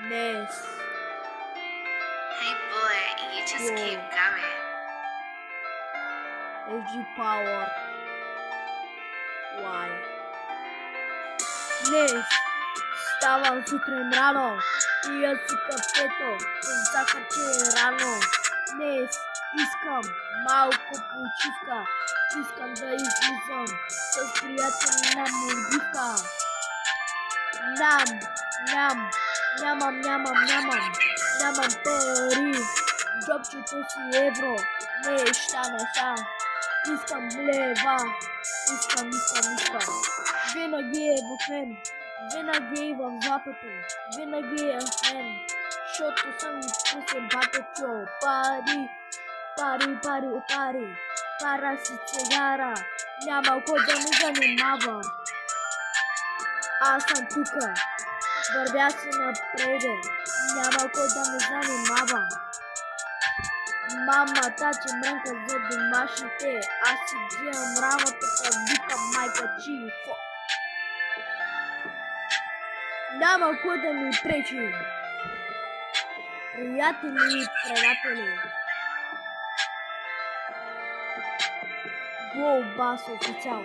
Dnes. Hey boy, you just Whoa. keep going. SG Power. Why? Dnes ставам сутрин рано, пия си кафето, с захар, че е рано. Днес искам малко почивка, искам да излизам с приятели на Мордивка. Нямам пари, джобчето си евро, неща. Искам лева, искам. Винаги е в мен, винаги е в златото, винаги е в мен, защото съм вкусен батечо. Пари, пара си цигара, няма кой да ме занимава. Аз съм тука, вървя си напреде, няма кой да ме занимава. Мама, тачи мрънка за домашните, аз си гледам работата, викам майка чифо. Няма кой да ми пречи. Приятели и предатели. Глоу бас официал.